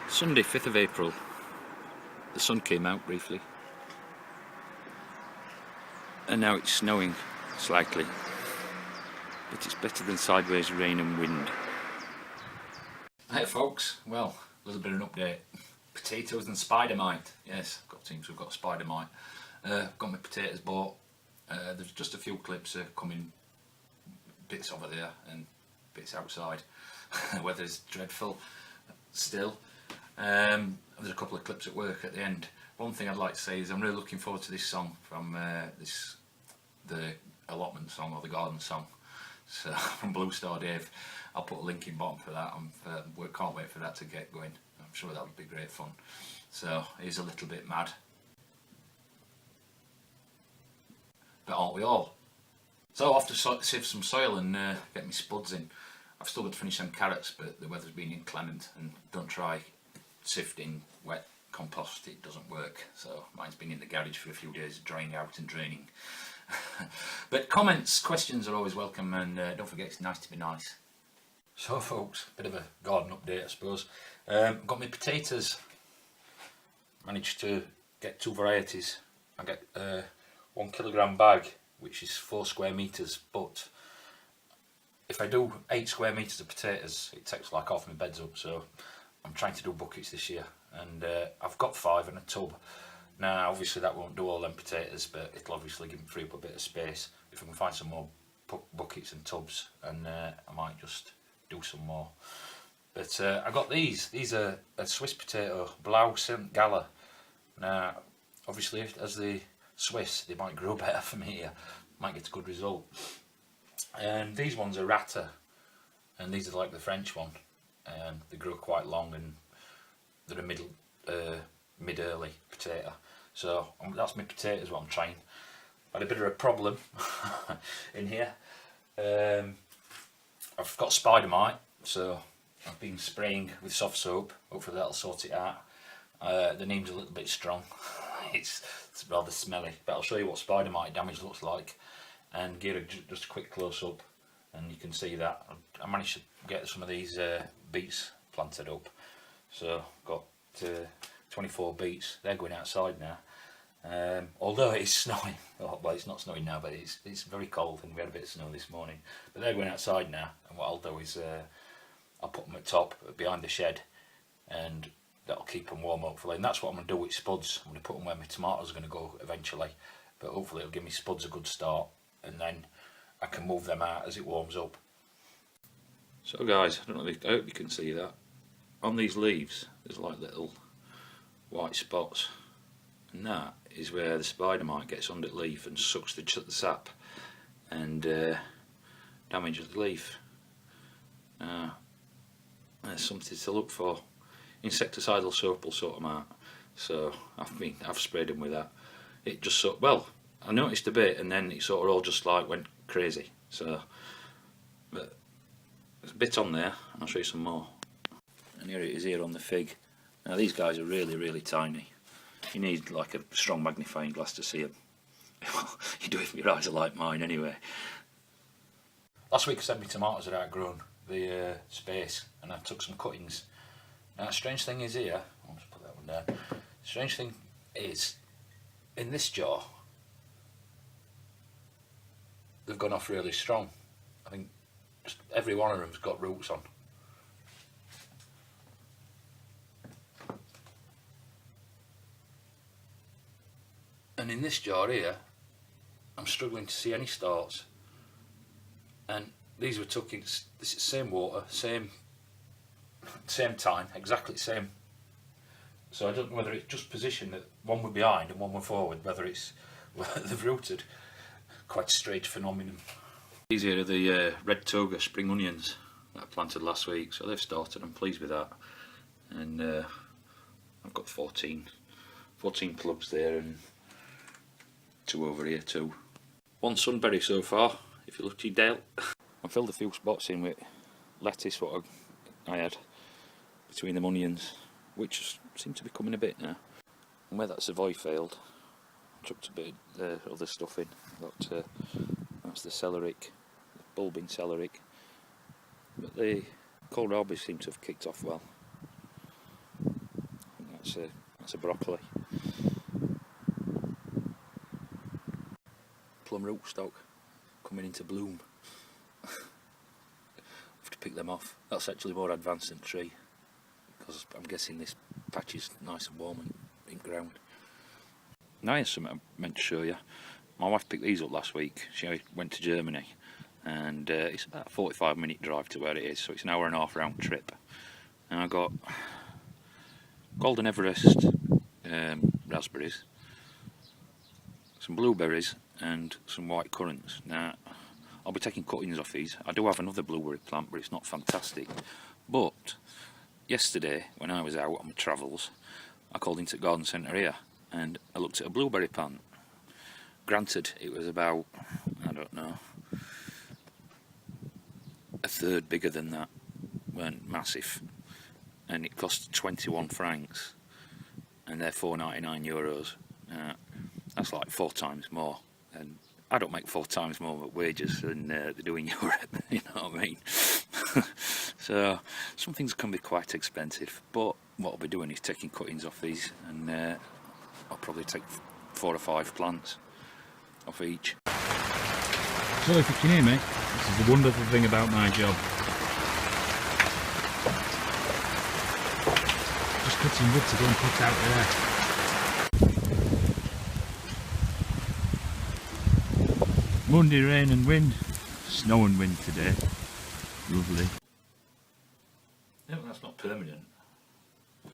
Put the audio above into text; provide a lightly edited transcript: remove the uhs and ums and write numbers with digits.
Sunday 5th of April, the sun came out briefly and now it's snowing slightly, but it's better than sideways rain and wind. Hey folks, well, a little bit of an update. Potatoes and spider mite. Yes, got teams who've got spider mite. Got my potatoes bought. There's just a few clips coming, bits over there and bits outside. The weather's dreadful still. There's a couple of clips at work at the end. One thing I'd like to say is I'm really looking forward to this song from the allotment song, or the garden song, so from Blue Star Dave. I'll put a link in bottom for that. We can't wait for that to get going. I'm sure that would be great fun. So he's a little bit mad, but aren't we all? So off to sieve some soil and get my spuds in. I've still got to finish some carrots, but the weather's been inclement, and don't try sifting wet compost, it doesn't work. So mine's been in the garage for a few days, drying out and draining. But comments, questions are always welcome, and don't forget it's nice to be nice. So folks, bit of a garden update I suppose. Got my potatoes, managed to get 2 varieties. I get 1 kilogram bag, which is 4 square metres, but if I do 8 square metres of potatoes, it takes like half my beds up, so I'm trying to do buckets this year, and I've got 5 in a tub. Now obviously that won't do all them potatoes, but it'll obviously give me free up a bit of space. If I can find some more buckets and tubs, and I might just do some more. But I got these are a Swiss potato, Blau St Gala. Now obviously as the Swiss, they might grow better for me here, might get a good result. And these ones are Rata, and these are like the French one. They grow quite long, and they're a mid-early potato. So that's my potatoes what I'm trying. Had a bit of a problem in here. I've got spider mite, so I've been spraying with soft soap. Hopefully that'll sort it out. The neem's a little bit strong. it's rather smelly, but I'll show you what spider mite damage looks like, and give it just a quick close up, and you can see that I managed to get some of these beets planted up. So got 24 beets. They're going outside now. Although it's snowing, well it's not snowing now, but it's very cold, and we had a bit of snow this morning. But they're going outside now, and what I'll do is I'll put them at top behind the shed, and that'll keep them warm hopefully. And that's what I'm going to do with spuds. I'm going to put them where my tomatoes are going to go eventually, but hopefully it'll give me spuds a good start, and then I can move them out as it warms up. So guys, I hope you can see that. On these leaves there's like little white spots, and that is where the spider mite gets under the leaf and sucks the sap and damages the leaf. There's something to look for. Insecticidal soap will sort them out, so I've sprayed them with that. It just I noticed a bit, and then it sort of all just like went crazy. So, but there's a bit on there, and I'll show you some more. And here it is here on the fig. Now these guys are really tiny. You need like a strong magnifying glass to see them. You do if your eyes are like mine anyway. Last week I said my tomatoes had outgrown the space, and I took some cuttings. Now the strange thing is here, I'll just put that one down. The strange thing is, in this jar, they've gone off really strong. I think just every one of them's got roots on. And in this jar here, I'm struggling to see any starts. And these were took in this is same water, same time, exactly the same. So I don't know whether it's just position that one were behind and one were forward, whether they've rooted. Quite a strange phenomenon. These here are the red toga spring onions that I planted last week, so they've started. I'm pleased with that. And I've got 14 plugs there, and 2 over here too. 1 sunberry so far, if you're lucky, Dale. I filled a few spots in with lettuce what I had between them onions, which seem to be coming a bit now. And where that Savoy failed, I chucked a bit of other stuff in. That's the celeriac, the bulbing celeriac. But the kohlrabi seem to have kicked off well. that's a broccoli. Plum rootstock coming into bloom. Have to pick them off. That's actually more advanced than tree, because I'm guessing this patch is nice and warm and in ground. Now here's something I meant to show you. My wife picked these up last week. She went to Germany, and it's about a 45-minute drive to where it is, so it's an hour and a half round trip. And I got Golden Everest raspberries, some blueberries and some white currants. Now I'll be taking cuttings off these. I do have another blueberry plant, but it's not fantastic. But yesterday when I was out on my travels, I called into the garden centre here and I looked at a blueberry plant. Granted, it was about, I don't know, a third bigger than that, weren't massive, and it cost 21 francs, and they're €4.99. That's like 4 times more, and I don't make 4 times more wages than they do in Europe, you know what I mean? So some things can be quite expensive, but what I'll be doing is taking cuttings off these, and I'll probably take 4 or 5 plants off each. So if you can hear me, this is the wonderful thing about my job. Just cutting wood to go and put out there. Monday, rain and wind. Snow and wind today. Lovely. No, that's not permanent.